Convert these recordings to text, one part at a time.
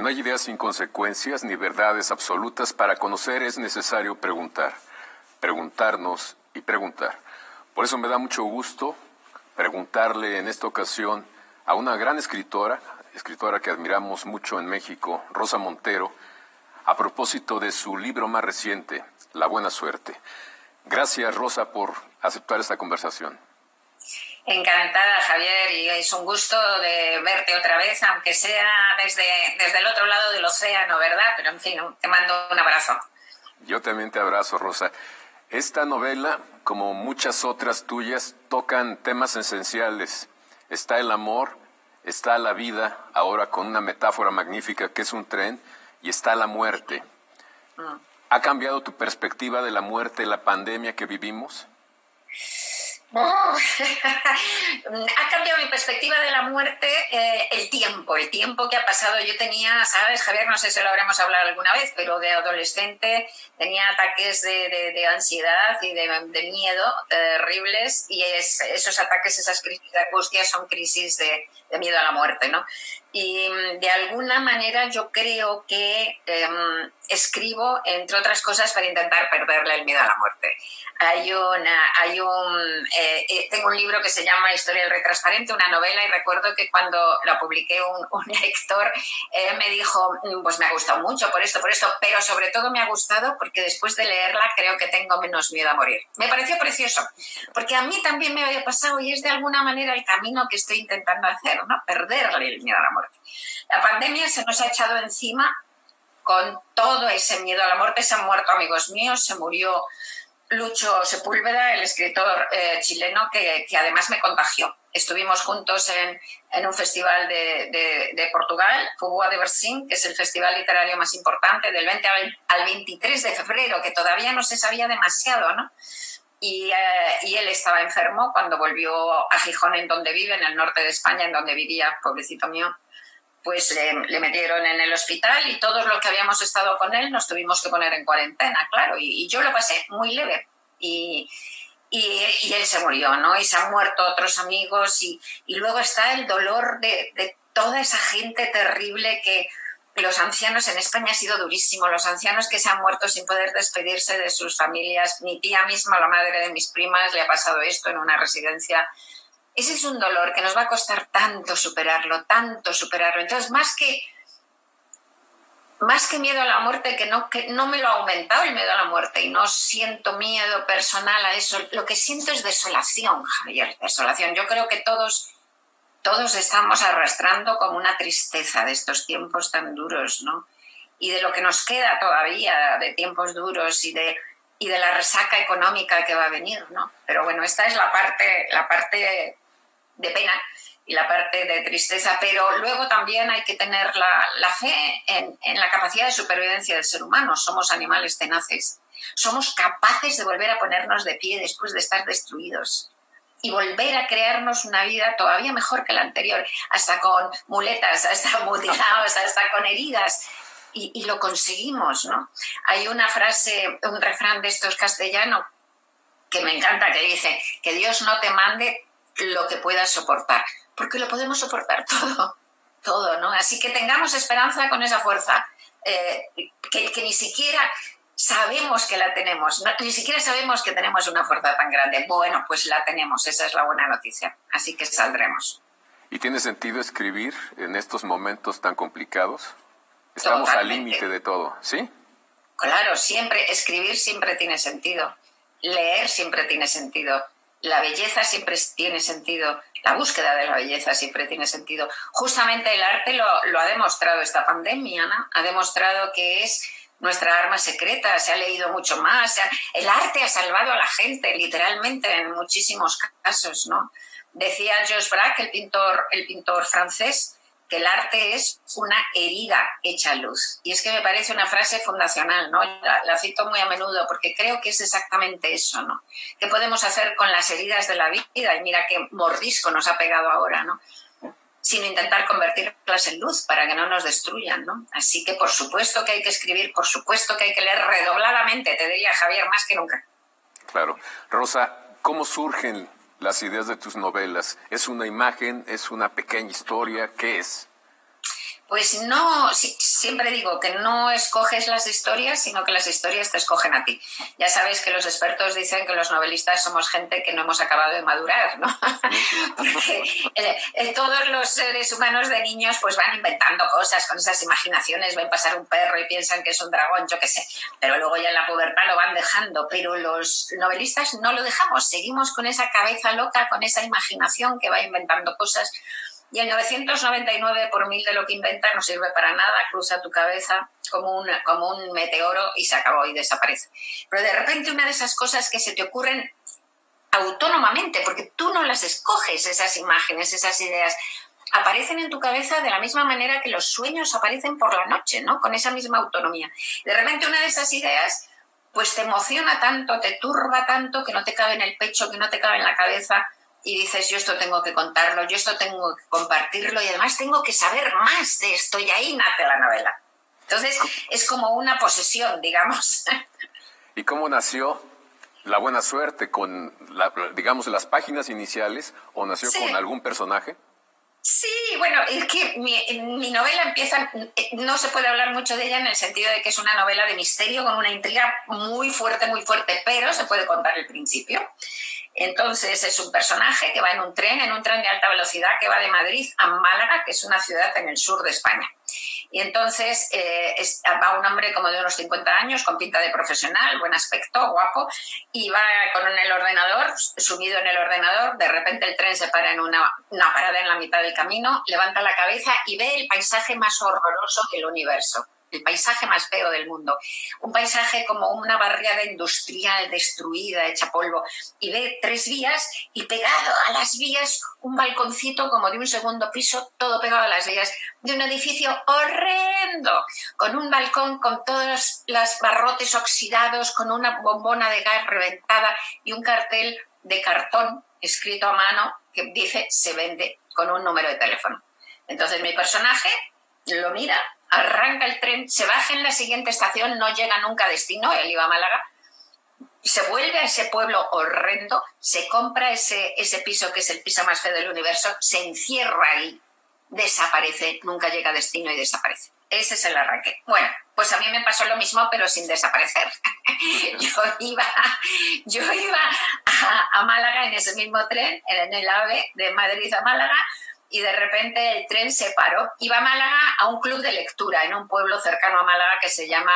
no hay ideas sin consecuencias ni verdades absolutas. Para conocer es necesario preguntar, preguntarnos y preguntar. Por eso me da mucho gusto preguntarle en esta ocasión a una gran escritora que admiramos mucho en México, Rosa Montero, a propósito de su libro más reciente, La Buena Suerte. Gracias, Rosa, por aceptar esta conversación. Encantada, Javier, y es un gusto de verte otra vez, aunque sea desde el otro lado del océano, ¿verdad? Pero en fin, te mando un abrazo. Yo también te abrazo, Rosa. Esta novela, como muchas otras tuyas, tocan temas esenciales. Está el amor, está la vida, ahora con una metáfora magnífica que es un tren, y está la muerte. ¿Ha cambiado tu perspectiva de la muerte, la pandemia que vivimos? Oh. Ha cambiado mi perspectiva de la muerte el tiempo que ha pasado. Yo tenía, ¿sabes, Javier? No sé si lo habremos hablado alguna vez, pero de adolescente tenía ataques de ansiedad y de miedo terribles, y esos ataques, esas crisis de angustia son crisis de miedo a la muerte, ¿no? Y de alguna manera yo creo que escribo, entre otras cosas, para intentar perderle el miedo a la muerte. Tengo un libro que se llama Historia del Rey Transparente, una novela, y recuerdo que cuando la publiqué un lector me dijo, pues me ha gustado mucho por esto, pero sobre todo me ha gustado porque después de leerla creo que tengo menos miedo a morir. Me pareció precioso, porque a mí también me había pasado, y es de alguna manera el camino que estoy intentando hacer, ¿no? Perderle el miedo a la muerte. La pandemia se nos ha echado encima con todo ese miedo a la muerte. Se han muerto amigos míos, se murió Lucho Sepúlveda, el escritor chileno, que además me contagió. Estuvimos juntos en un festival de Portugal, Fubua de Bersin, que es el festival literario más importante, del 20 al 23 de febrero, que todavía no se sabía demasiado, ¿no? Y él estaba enfermo cuando volvió a Gijón, en donde vive, en el norte de España, en donde vivía, pobrecito mío. Pues le metieron en el hospital, y todos los que habíamos estado con él nos tuvimos que poner en cuarentena, claro, y yo lo pasé muy leve, y él se murió, ¿no? Y se han muerto otros amigos, y luego está el dolor de toda esa gente terrible que los ancianos en España ha sido durísimo, los ancianos que se han muerto sin poder despedirse de sus familias. Mi tía misma, la madre de mis primas, le ha pasado esto en una residencia. Ese es un dolor que nos va a costar tanto superarlo, tanto superarlo. Entonces, más que miedo a la muerte, que no me lo ha aumentado el miedo a la muerte, y no siento miedo personal a eso, lo que siento es desolación, Javier, desolación. Yo creo que todos estamos arrastrando como una tristeza de estos tiempos tan duros, ¿no? Y de lo que nos queda todavía de tiempos duros, y de la resaca económica que va a venir, ¿no? Pero bueno, esta es la parte de pena y la parte de tristeza, pero luego también hay que tener la fe en la capacidad de supervivencia del ser humano. Somos animales tenaces, somos capaces de volver a ponernos de pie después de estar destruidos y volver a crearnos una vida todavía mejor que la anterior, hasta con muletas, hasta mutilados, hasta con heridas. Y lo conseguimos, ¿no? Hay una frase, un refrán de estos castellanos que me encanta, que dice que Dios no te mande lo que puedas soportar, porque lo podemos soportar todo, ¿no? Así que tengamos esperanza con esa fuerza, que ni siquiera sabemos que la tenemos, ni siquiera sabemos que tenemos una fuerza tan grande. Bueno, pues la tenemos, esa es la buena noticia, así que saldremos. ¿Y tiene sentido escribir en estos momentos tan complicados? Estamos al límite de todo, ¿sí? Claro, escribir siempre tiene sentido, leer siempre tiene sentido. La belleza siempre tiene sentido, la búsqueda de la belleza siempre tiene sentido. Justamente el arte lo ha demostrado esta pandemia, ¿no? Ha demostrado que es nuestra arma secreta, se ha leído mucho más. El arte ha salvado a la gente, literalmente, en muchísimos casos, ¿no? Decía Georges Braque, el pintor francés, que el arte es una herida hecha luz. Y es que me parece una frase fundacional, ¿no? La cito muy a menudo porque creo que es exactamente eso, ¿no? ¿Qué podemos hacer con las heridas de la vida? Y mira qué mordisco nos ha pegado ahora, ¿no? Sino intentar convertirlas en luz para que no nos destruyan, ¿no? Así que por supuesto que hay que escribir, por supuesto que hay que leer redobladamente, te diría, Javier, más que nunca. Claro. Rosa, ¿cómo surgen las ideas de tus novelas? ¿Es una imagen? ¿Es una pequeña historia? ¿Qué es? Pues no, siempre digo que no escoges las historias, sino que las historias te escogen a ti. Ya sabes que los expertos dicen que los novelistas somos gente que no hemos acabado de madurar, ¿no? Porque todos los seres humanos de niños pues van inventando cosas con esas imaginaciones, ven pasar un perro y piensan que es un dragón, yo qué sé. Pero luego ya en la pubertad lo van dejando. Pero los novelistas no lo dejamos, seguimos con esa cabeza loca, con esa imaginación que va inventando cosas. Y el 999 por 1000 de lo que inventa no sirve para nada, cruza tu cabeza como un meteoro y se acabó y desaparece. Pero de repente una de esas cosas que se te ocurren autónomamente, porque tú no las escoges, esas imágenes, esas ideas, aparecen en tu cabeza de la misma manera que los sueños aparecen por la noche, ¿no? Con esa misma autonomía. De repente una de esas ideas pues te emociona tanto, te turba tanto, que no te cabe en el pecho, que no te cabe en la cabeza, y dices, yo esto tengo que contarlo, yo esto tengo que compartirlo y además tengo que saber más de esto, y ahí nace la novela. Entonces es como una posesión, digamos. ¿Y cómo nació La Buena Suerte? ¿Con, digamos, las páginas iniciales o nació con algún personaje? Sí, bueno, es que mi novela empieza, no se puede hablar mucho de ella en el sentido de que es una novela de misterio con una intriga muy fuerte, pero se puede contar el principio. Entonces es un personaje que va en un tren de alta velocidad que va de Madrid a Málaga, que es una ciudad en el sur de España. Y entonces va un hombre como de unos 50 años, con pinta de profesional, buen aspecto, guapo, y va con el ordenador, sumido en el ordenador. De repente el tren se para en una parada en la mitad del camino, levanta la cabeza y ve el paisaje más horroroso del universo. El paisaje más feo del mundo, un paisaje como una barriada industrial destruida, hecha polvo, y ve 3 vías y pegado a las vías un balconcito como de un segundo piso, todo pegado a las vías, de un edificio horrendo, con un balcón con todos los barrotes oxidados, con una bombona de gas reventada y un cartel de cartón escrito a mano que dice se vende, con un número de teléfono. Entonces mi personaje lo mira, arranca el tren, se baja en la siguiente estación, no llega nunca a destino, él iba a Málaga, se vuelve a ese pueblo horrendo, se compra ese piso que es el piso más feo del universo, se encierra ahí, desaparece, nunca llega a destino y desaparece. Ese es el arranque. Bueno, pues a mí me pasó lo mismo, pero sin desaparecer. Yo iba a Málaga en ese mismo tren, en el AVE de Madrid a Málaga, y de repente el tren se paró. Iba a Málaga a un club de lectura en un pueblo cercano a Málaga que se llama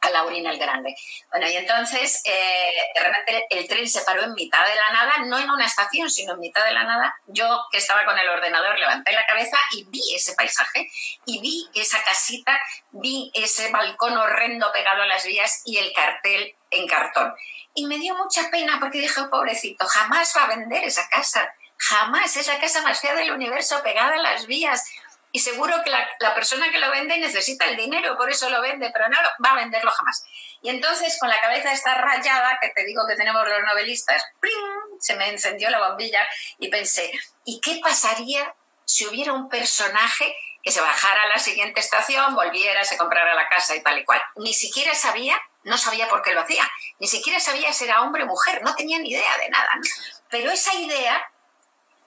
Alhaurín el Grande. Bueno, y entonces de repente el tren se paró en mitad de la nada, no en una estación, sino en mitad de la nada. Yo, que estaba con el ordenador, levanté la cabeza y vi ese paisaje, y vi esa casita, vi ese balcón horrendo pegado a las vías y el cartel en cartón. Y me dio mucha pena porque dije, oh, pobrecito, jamás va a vender esa casa. Jamás, esa casa más fea del universo pegada a las vías. Y seguro que la persona que lo vende necesita el dinero, por eso lo vende, pero no va a venderlo jamás. Y entonces, con la cabeza esta rayada, que te digo que tenemos los novelistas, ¡pling!, se me encendió la bombilla y pensé, ¿y qué pasaría si hubiera un personaje que se bajara a la siguiente estación, volviera, se comprara la casa y tal y cual? Ni siquiera sabía, no sabía por qué lo hacía, ni siquiera sabía si era hombre o mujer, no tenía ni idea de nada, ¿no? Pero esa idea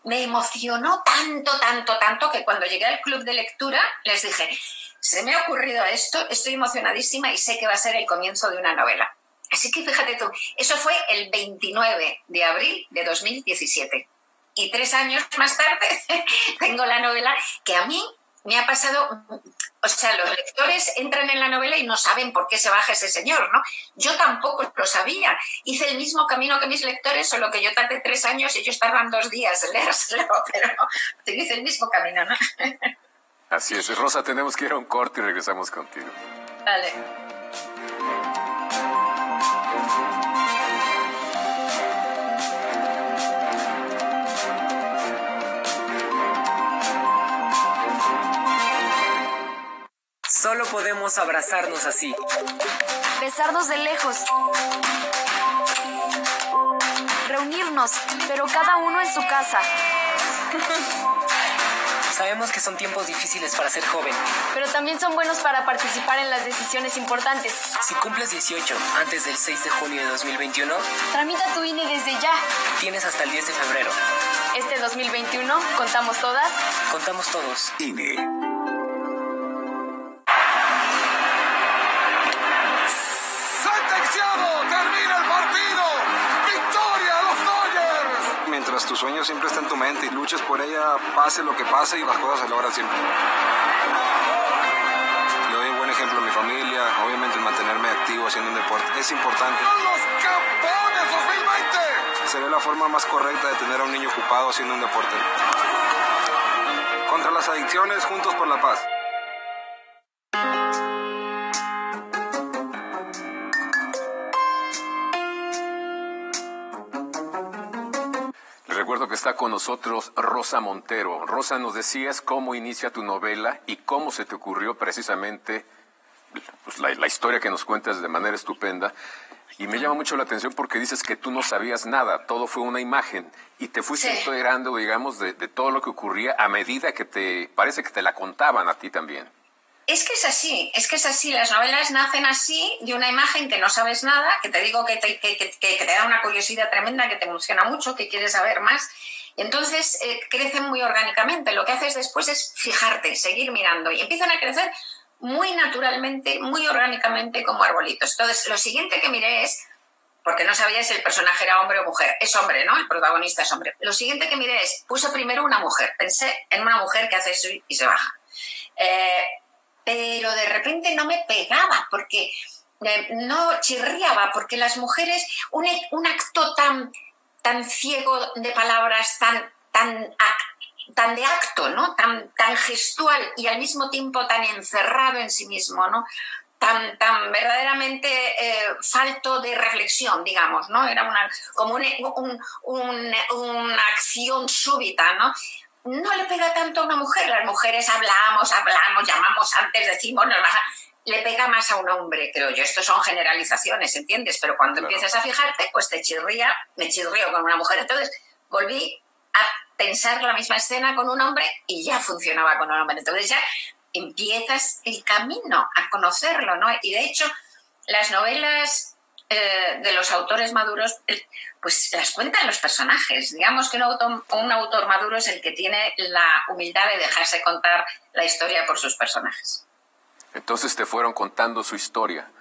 me emocionó tanto que cuando llegué al club de lectura les dije, se me ha ocurrido esto, estoy emocionadísima y sé que va a ser el comienzo de una novela. Así que fíjate tú, eso fue el 29 de abril de 2017. Y 3 años más tarde tengo la novela que a mí me ha pasado. O sea, los lectores entran en la novela y no saben por qué se baja ese señor, ¿no? Yo tampoco lo sabía. Hice el mismo camino que mis lectores, solo que yo tardé 3 años y ellos tardan 2 días en leérselo, pero hice el mismo camino, ¿no? Así es. Rosa, tenemos que ir a un corte y regresamos contigo. Vale. Solo podemos abrazarnos así. Besarnos de lejos. Reunirnos, pero cada uno en su casa. Sabemos que son tiempos difíciles para ser joven. Pero también son buenos para participar en las decisiones importantes. Si cumples 18 antes del 6 de junio de 2021, tramita tu INE desde ya. Tienes hasta el 10 de febrero. Este 2021, ¿contamos todas? Contamos todos. INE. ¡Desgraciado! ¡Termina el partido! ¡Victoria a los Dodgers! Mientras tu sueño siempre está en tu mente y luches por ella, pase lo que pase y las cosas se logran siempre. Le doy un buen ejemplo a mi familia. Obviamente el mantenerme activo haciendo un deporte es importante. ¡Son los campeones 2020! Sería la forma más correcta de tener a un niño ocupado haciendo un deporte. Contra las adicciones, juntos por la paz. Recuerdo que está con nosotros Rosa Montero. Rosa, nos decías cómo inicia tu novela y cómo se te ocurrió precisamente pues, la historia que nos cuentas de manera estupenda. Y me llama mucho la atención porque dices que tú no sabías nada, todo fue una imagen y te fuiste enterando, digamos, de todo lo que ocurría a medida que parece que te la contaban a ti también. Es que es así, las novelas nacen así, de una imagen que no sabes nada, que te digo que te da una curiosidad tremenda, que te emociona mucho, que quieres saber más. Y entonces crecen muy orgánicamente. Lo que haces después es fijarte, seguir mirando y empiezan a crecer muy naturalmente, muy orgánicamente como arbolitos. Entonces, lo siguiente que miré es, porque no sabía si el personaje era hombre o mujer, es hombre, ¿no? El protagonista es hombre. Lo siguiente que miré es, puse primero una mujer, pensé en una mujer que hace eso y se baja. Pero de repente no me pegaba, porque no chirriaba, porque las mujeres, un acto tan ciego de palabras, tan de acto, ¿no? Tan gestual y al mismo tiempo tan encerrado en sí mismo, ¿no? Tan verdaderamente falto de reflexión, digamos, ¿no? Era como una acción súbita, ¿no? No le pega tanto a una mujer. Las mujeres hablamos, llamamos antes, decimos, le pega más a un hombre, creo yo. Esto son generalizaciones, ¿entiendes? Pero cuando empiezas a fijarte, pues me chirrío con una mujer. Entonces volví a pensar la misma escena con un hombre y ya funcionaba con un hombre. Entonces ya empiezas el camino a conocerlo, ¿no? Y de hecho, las novelas de los autores maduros, pues las cuentan los personajes. Digamos que un autor maduro es el que tiene la humildad de dejarse contar la historia por sus personajes. Entonces te fueron contando su historia.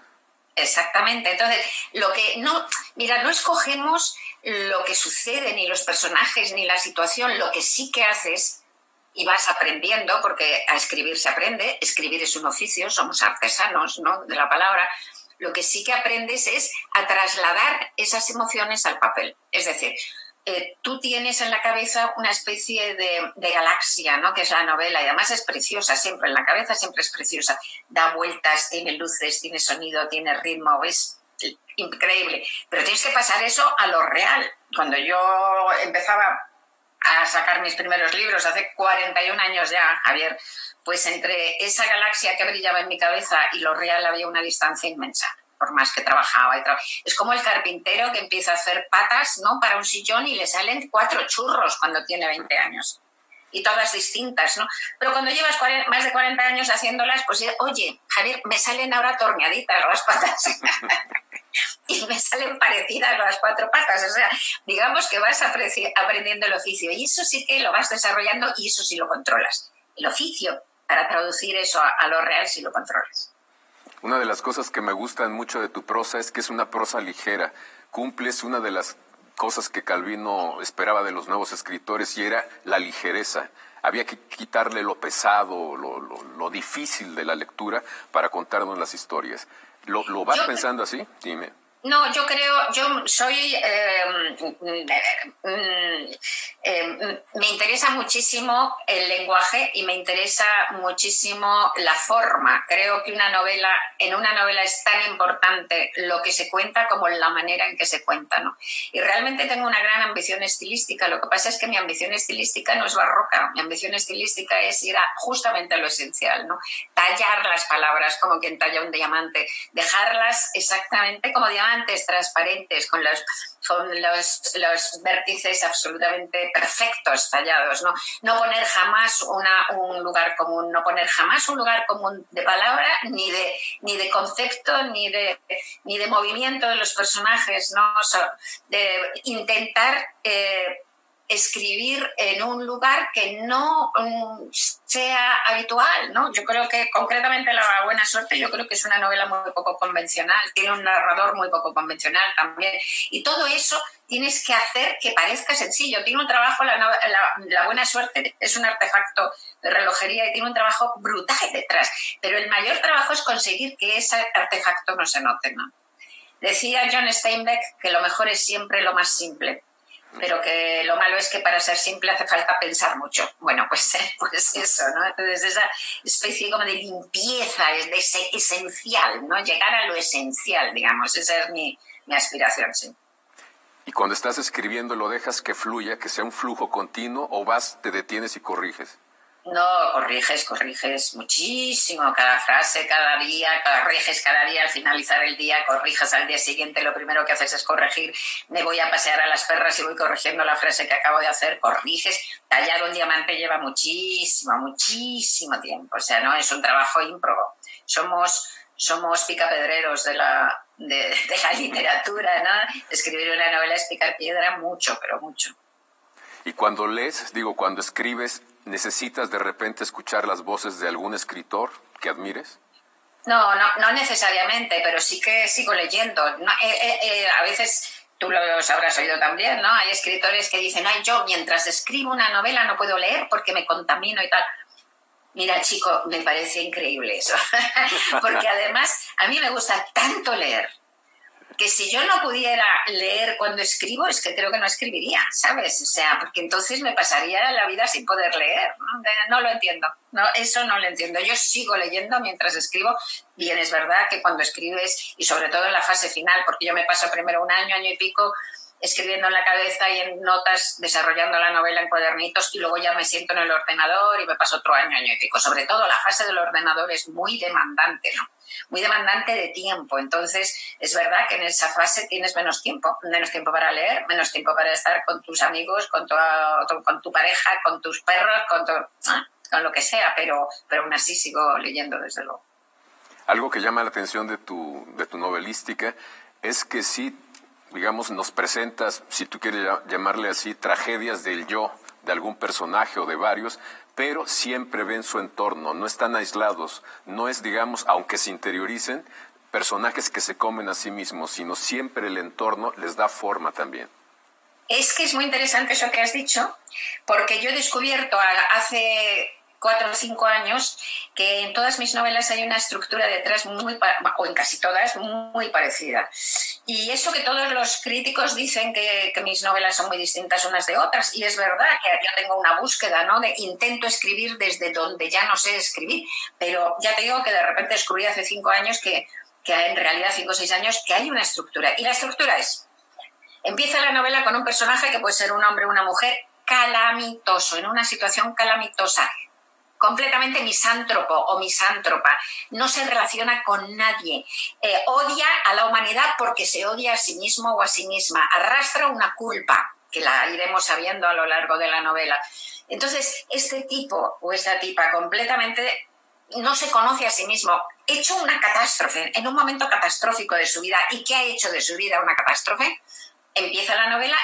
Exactamente. Entonces, no escogemos lo que sucede, ni los personajes, ni la situación. Lo que sí que haces, y vas aprendiendo, porque a escribir se aprende, escribir es un oficio, somos artesanos, ¿no?, de la palabra. Lo que sí que aprendes es a trasladar esas emociones al papel. Es decir, tú tienes en la cabeza una especie de galaxia, ¿no?, que es la novela, y además es preciosa siempre, en la cabeza siempre es preciosa. Da vueltas, tiene luces, tiene sonido, tiene ritmo, es increíble. Pero tienes que pasar eso a lo real. Cuando yo empezaba a sacar mis primeros libros, hace 41 años ya, Javier, pues entre esa galaxia que brillaba en mi cabeza y lo real había una distancia inmensa, por más que trabajaba. Es como el carpintero que empieza a hacer patas, ¿no?, para un sillón y le salen 4 churros cuando tiene 20 años. Y todas distintas, ¿no? Pero cuando llevas más de 40 años haciéndolas, pues oye, Javier, me salen ahora torneaditas las patas. Y me salen parecidas las 4 patas. O sea, digamos que vas aprendiendo el oficio. Y eso sí que lo vas desarrollando y eso sí lo controlas. El oficio, para traducir eso a lo real, sí lo controlas. Una de las cosas que me gustan mucho de tu prosa es que es una prosa ligera. Cumples una de las cosas que Calvino esperaba de los nuevos escritores y era la ligereza. Había que quitarle lo pesado, lo difícil de la lectura para contarnos las historias. ¿Lo vas pensando así? Dime. No, yo soy... me interesa muchísimo el lenguaje y me interesa muchísimo la forma. Creo que en una novela es tan importante lo que se cuenta como la manera en que se cuenta, ¿no? Y realmente tengo una gran ambición estilística. Lo que pasa es que mi ambición estilística no es barroca. Mi ambición estilística es ir justamente a lo esencial, ¿no? Tallar las palabras como quien talla un diamante, dejarlas exactamente como diamantes, transparentes, con los vértices absolutamente perfectos tallados, ¿no? No poner jamás un lugar común, no poner jamás un lugar común de palabra, ni de concepto, ni de movimiento de los personajes, ¿no? De intentar escribir en un lugar que no sea habitual, ¿no? Yo creo que concretamente La buena suerte, yo creo que es una novela muy poco convencional, tiene un narrador muy poco convencional también, y todo eso tienes que hacer que parezca sencillo. Tiene un trabajo, la buena suerte es un artefacto de relojería y tiene un trabajo brutal detrás, pero el mayor trabajo es conseguir que ese artefacto no se note, ¿no? Decía John Steinbeck que lo mejor es siempre lo más simple, pero que lo malo es que para ser simple hace falta pensar mucho. Bueno, pues eso, ¿no? Entonces esa especie como de limpieza, de ese esencial, ¿no? Llegar a lo esencial, digamos, esa es mi aspiración, sí. Y cuando estás escribiendo, ¿lo dejas que fluya, que sea un flujo continuo, o te detienes y corriges? No, corriges muchísimo cada frase, cada día, corriges cada día al finalizar el día, corrijas al día siguiente, lo primero que haces es corregir. Me voy a pasear a las perras y voy corrigiendo la frase que acabo de hacer, corriges. Tallar un diamante lleva muchísimo tiempo, o sea, no es un trabajo ímprobo. Somos picapedreros de la literatura, ¿no? Escribir una novela es picar piedra mucho, pero mucho. Y cuando lees, cuando escribes, ¿necesitas de repente escuchar las voces de algún escritor que admires? No necesariamente, pero sí que sigo leyendo. A veces, tú lo habrás oído también, ¿no? Hay escritores que dicen, ay, yo mientras escribo una novela no puedo leer porque me contamino y tal. Mira, chico, me parece increíble eso. Porque además, a mí me gusta tanto leer, que si yo no pudiera leer cuando escribo, es que creo que no escribiría, ¿sabes? O sea, porque entonces me pasaría la vida sin poder leer. No lo entiendo. No, eso no lo entiendo. Yo sigo leyendo mientras escribo. Bien, es verdad que cuando escribes, y sobre todo en la fase final, porque yo me paso primero un año y pico, escribiendo en la cabeza y en notas, desarrollando la novela en cuadernitos, y luego ya me siento en el ordenador y me paso otro año y pico. Sobre todo la fase del ordenador es muy demandante, ¿no? Muy demandante de tiempo. Entonces, es verdad que en esa fase tienes menos tiempo para leer, menos tiempo para estar con tus amigos, con tu pareja, con tus perros, con lo que sea, pero aún así sigo leyendo, desde luego. Algo que llama la atención de tu novelística es que sí, nos presentas, si tú quieres llamarle así, tragedias del yo, de algún personaje o de varios, pero siempre ven su entorno, no están aislados, no es, aunque se interioricen, personajes que se comen a sí mismos, sino siempre el entorno les da forma también. Es que es muy interesante eso que has dicho, porque yo he descubierto hace 4 o 5 años que en todas mis novelas hay una estructura detrás o en casi todas, muy parecida. Y eso que todos los críticos dicen que mis novelas son muy distintas unas de otras, y es verdad que yo tengo una búsqueda, ¿no? Intento escribir desde donde ya no sé escribir, pero ya te digo que de repente descubrí hace 5 años que en realidad 5 o 6 años, que hay una estructura. Y la estructura es, empieza la novela con un personaje que puede ser un hombre o una mujer calamitoso, en una situación calamitosa, completamente misántropo o misántropa, no se relaciona con nadie, odia a la humanidad porque se odia a sí mismo o a sí misma, arrastra una culpa, que la iremos sabiendo a lo largo de la novela. Entonces, este tipo o esta tipa completamente no se conoce a sí mismo, hecho una catástrofe, en un momento catastrófico de su vida. ¿Y qué ha hecho de su vida una catástrofe? Empieza la novela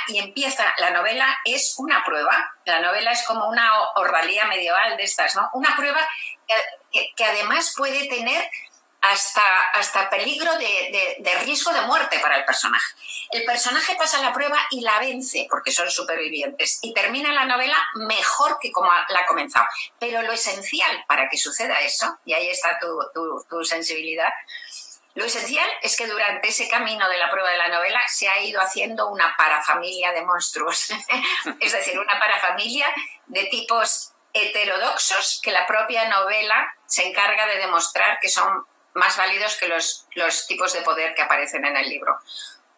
la novela es una prueba. La novela es como una ordalía medieval de estas, ¿no? Una prueba que además puede tener hasta peligro de riesgo de muerte para el personaje. El personaje pasa la prueba y la vence, porque son supervivientes, y termina la novela mejor que como la ha comenzado. Pero lo esencial para que suceda eso, y ahí está tu sensibilidad, lo esencial es que durante ese camino de la prueba de la novela se ha ido haciendo una parafamilia de monstruos. Es decir, una parafamilia de tipos heterodoxos que la propia novela se encarga de demostrar que son más válidos que los tipos de poder que aparecen en el libro.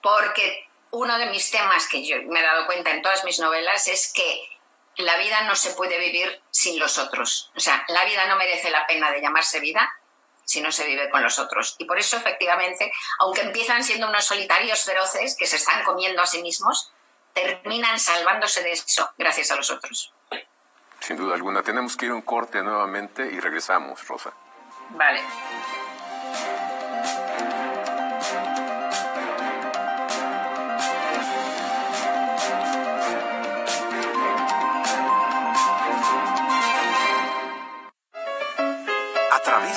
Porque uno de mis temas que yo me he dado cuenta en todas mis novelas es que la vida no se puede vivir sin los otros. O sea, la vida no merece la pena de llamarse vida si no se vive con los otros. Y por eso, efectivamente, aunque empiezan siendo unos solitarios feroces que se están comiendo a sí mismos, terminan salvándose de eso gracias a los otros. Sin duda alguna. Tenemos que ir a un corte nuevamente y regresamos, Rosa. Vale.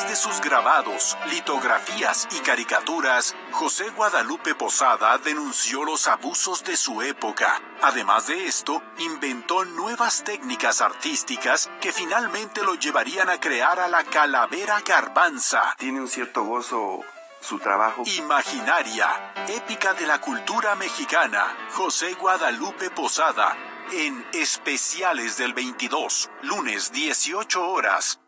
través de sus grabados, litografías y caricaturas, José Guadalupe Posada denunció los abusos de su época. Además de esto, inventó nuevas técnicas artísticas que finalmente lo llevarían a crear a la calavera garbanza. Tiene un cierto gozo su trabajo. Imaginaria, épica de la cultura mexicana, José Guadalupe Posada, en Especiales del 22, lunes 18 horas.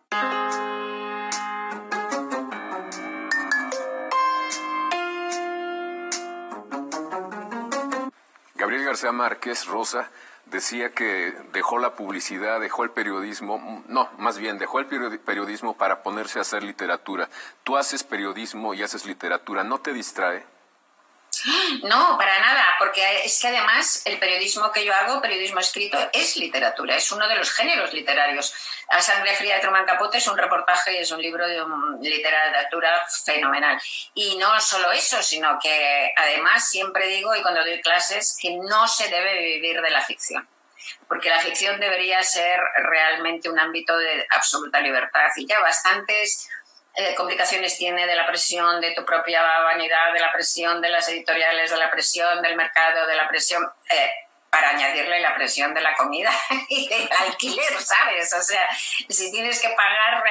Gabriel García Márquez, Rosa, decía que dejó la publicidad, dejó el periodismo, no, más bien dejó el periodismo para ponerse a hacer literatura. Tú haces periodismo y haces literatura, ¿no te distrae? No, para nada, porque es que además el periodismo que yo hago, periodismo escrito, es literatura, es uno de los géneros literarios. A Sangre Fría de Truman Capote es un reportaje, es un libro de literatura fenomenal. Y no solo eso, sino que además siempre digo, y cuando doy clases, que no se debe vivir de la ficción. Porque la ficción debería ser realmente un ámbito de absoluta libertad. Y ya bastantes complicaciones tiene de la presión de tu propia vanidad, de la presión de las editoriales, de la presión del mercado, de la presión, para añadirle la presión de la comida y del alquiler, ¿sabes? O sea, si tienes que pagar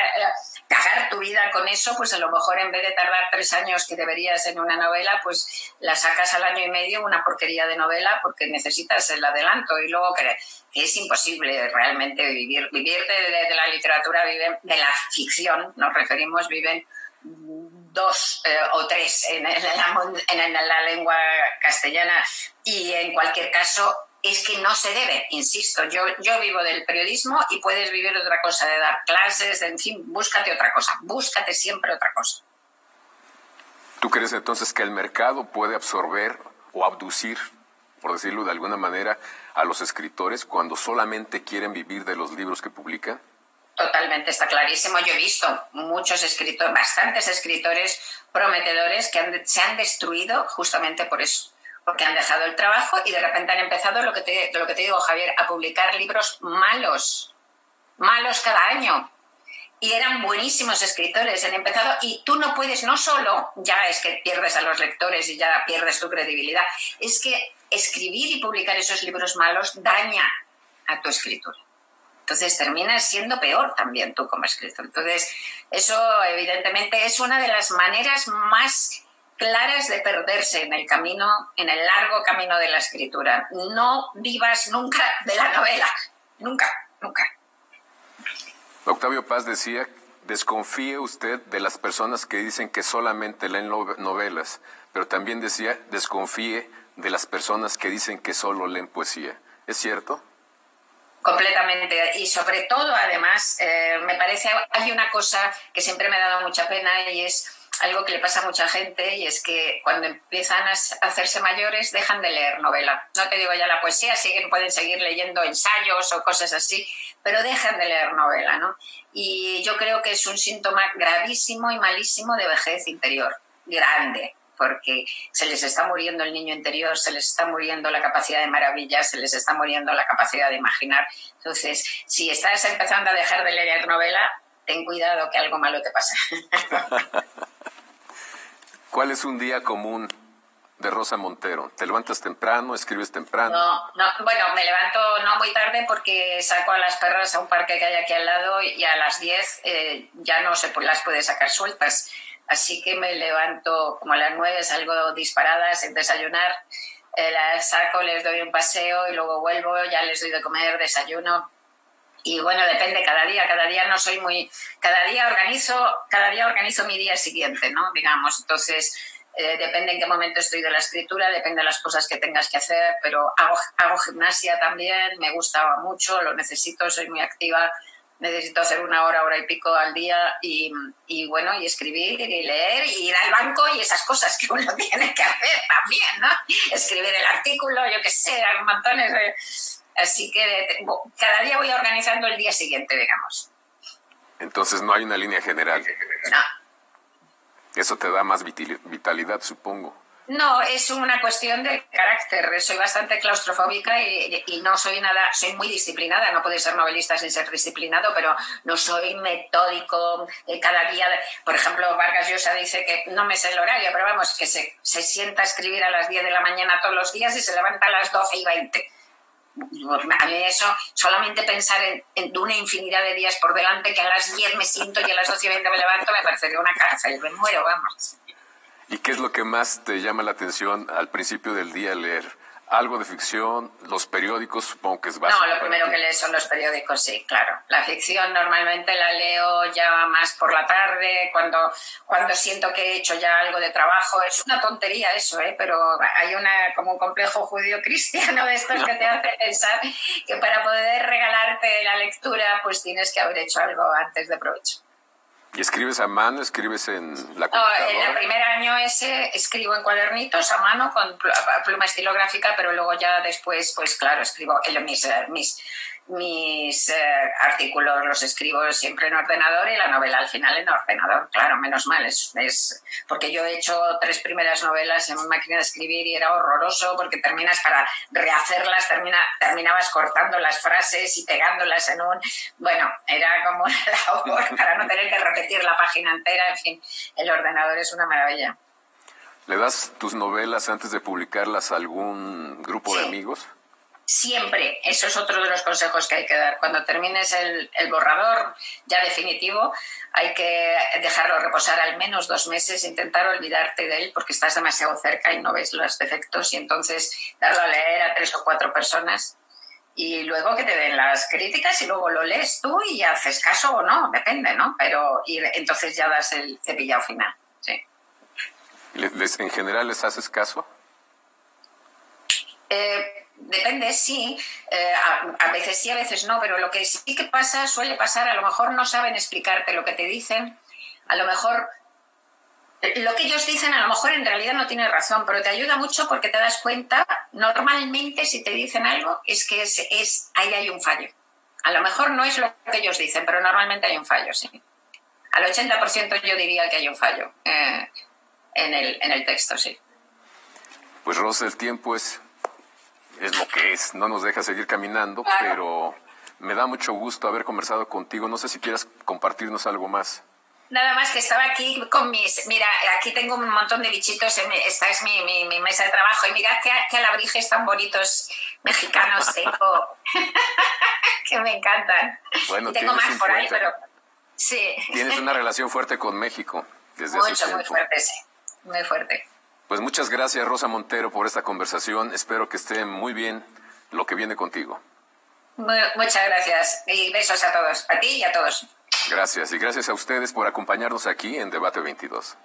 tu vida con eso, pues a lo mejor en vez de tardar 3 años que deberías en una novela, pues la sacas al año y medio, una porquería de novela, porque necesitas el adelanto. Y luego que es imposible realmente vivir de la literatura, viven de la ficción, nos referimos, viven 2 o 3 en la lengua castellana, y en cualquier caso es que no se debe, insisto, yo vivo del periodismo y puedes vivir de otra cosa, de dar clases, en fin, búscate otra cosa, búscate siempre otra cosa. ¿Tú crees entonces que el mercado puede absorber o abducir, por decirlo de alguna manera, a los escritores cuando solamente quieren vivir de los libros que publican? Totalmente, está clarísimo. Yo he visto muchos escritores, bastantes escritores prometedores que se han destruido justamente por eso, porque han dejado el trabajo y de repente han empezado, lo que te digo, Javier, a publicar libros malos cada año. Y eran buenísimos escritores, han empezado, y tú no puedes, no solo ya es que pierdes a los lectores y ya pierdes tu credibilidad, es que escribir y publicar esos libros malos daña a tu escritura. Entonces terminas siendo peor también tú como escritor. Entonces eso evidentemente es una de las maneras más claras de perderse en el camino, en el largo camino de la escritura. No vivas nunca de la novela, nunca. Octavio Paz decía, desconfíe usted de las personas que dicen que solamente leen novelas, pero también decía, desconfíe de las personas que dicen que solo leen poesía. ¿Es cierto? Completamente. Y sobre todo, además, me parece, hay una cosa que siempre me ha dado mucha pena y es algo que le pasa a mucha gente, y es que cuando empiezan a hacerse mayores dejan de leer novela. No te digo ya la poesía, pueden seguir leyendo ensayos o cosas así, pero dejan de leer novela, ¿no? Y yo creo que es un síntoma gravísimo y malísimo de vejez interior, grande, porque se les está muriendo el niño interior, se les está muriendo la capacidad de maravilla, se les está muriendo la capacidad de imaginar. Entonces, si estás empezando a dejar de leer novela, ten cuidado que algo malo te pasa. ¿Cuál es un día común de Rosa Montero? ¿Te levantas temprano, escribes temprano? No, bueno, me levanto no muy tarde porque saco a las perras a un parque que hay aquí al lado y a las 10 ya no se las puede sacar sueltas. Así que me levanto como a las 9, salgo disparada sin desayunar, las saco, les doy un paseo y luego vuelvo, ya les doy de comer, desayuno. Y bueno, depende, cada día no soy muy... Cada día organizo mi día siguiente, ¿no? Digamos, entonces depende en qué momento estoy de la escritura, depende de las cosas que tengas que hacer, pero hago gimnasia también, me gusta mucho, lo necesito, soy muy activa, necesito hacer 1 hora, 1 hora y pico al día y bueno, y escribir y leer y ir al banco y esas cosas que uno tiene que hacer también, ¿no? Escribir el artículo, yo qué sé, hay montones de... Así que cada día voy organizando el día siguiente, digamos. Entonces no hay una línea general. No. Eso te da más vitalidad, supongo. No, es una cuestión de carácter. Soy bastante claustrofóbica y no soy nada, soy muy disciplinada. No puedes ser novelista sin ser disciplinado, pero no soy metódico. Cada día, por ejemplo, Vargas Llosa dice que no me sé el horario, pero vamos, que se sienta a escribir a las 10 de la mañana todos los días y se levanta a las 12:20. A mí eso, solamente pensar en una infinidad de días por delante, que a las 10 me siento y a las 12:20 me levanto, me parecería una cárcel, me muero, vamos. ¿Y qué es lo que más te llama la atención al principio del día leer? ¿Algo de ficción? ¿Los periódicos? Supongo que es básico. No, lo primero que leo son los periódicos, sí, claro. La ficción normalmente la leo ya más por la tarde, cuando siento que he hecho ya algo de trabajo. Es una tontería eso, pero hay como un complejo judío-cristiano de estos que te hace pensar que para poder regalarte la lectura, pues tienes que haber hecho algo antes de provecho. ¿Y escribes a mano? ¿Escribes en la computadora? No, en el primer año escribo en cuadernitos a mano con pluma estilográfica, pero luego ya después, pues claro, escribo mis artículos los escribo siempre en ordenador y la novela al final en ordenador, claro, menos mal, es porque yo he hecho 3 primeras novelas en máquina de escribir y era horroroso porque terminas para rehacerlas, terminabas cortando las frases y pegándolas en bueno, era como una labor para no tener que repetir la página entera, en fin, el ordenador es una maravilla. ¿Le das tus novelas antes de publicarlas a algún grupo de amigos? Siempre, eso es otro de los consejos que hay que dar. Cuando termines el borrador ya definitivo, hay que dejarlo reposar al menos 2 meses, intentar olvidarte de él porque estás demasiado cerca y no ves los defectos y entonces darlo a leer a 3 o 4 personas y luego que te den las críticas y luego lo lees tú y haces caso o no, depende, ¿no? Y entonces ya das el cepillado final, sí. ¿En general les haces caso? Depende, sí. A veces sí, a veces no, pero lo que sí que suele pasar, a lo mejor no saben explicarte lo que te dicen, a lo mejor lo que ellos dicen a lo mejor en realidad no tiene razón, pero te ayuda mucho porque te das cuenta, normalmente si te dicen algo es que ahí hay un fallo. A lo mejor no es lo que ellos dicen, pero normalmente hay un fallo, sí. Al 80% yo diría que hay un fallo en el texto, sí. Pues Rosa, el tiempo es lo que es, no nos deja seguir caminando, claro. Pero me da mucho gusto haber conversado contigo. No sé si quieras compartirnos algo más. Nada más que estaba aquí con mira, aquí tengo un montón de bichitos, esta es mi mesa de trabajo y mirad qué alebrijes tan bonitos mexicanos tengo, que me encantan. Bueno, y tengo más por ahí, pero sí. Tienes una relación fuerte con México desde hace tiempo. Muy fuerte, sí, muy fuerte. Pues muchas gracias, Rosa Montero, por esta conversación. Espero que esté muy bien lo que viene contigo. Muchas gracias y besos a todos, a ti y a todos. Gracias, y gracias a ustedes por acompañarnos aquí en Debate 22.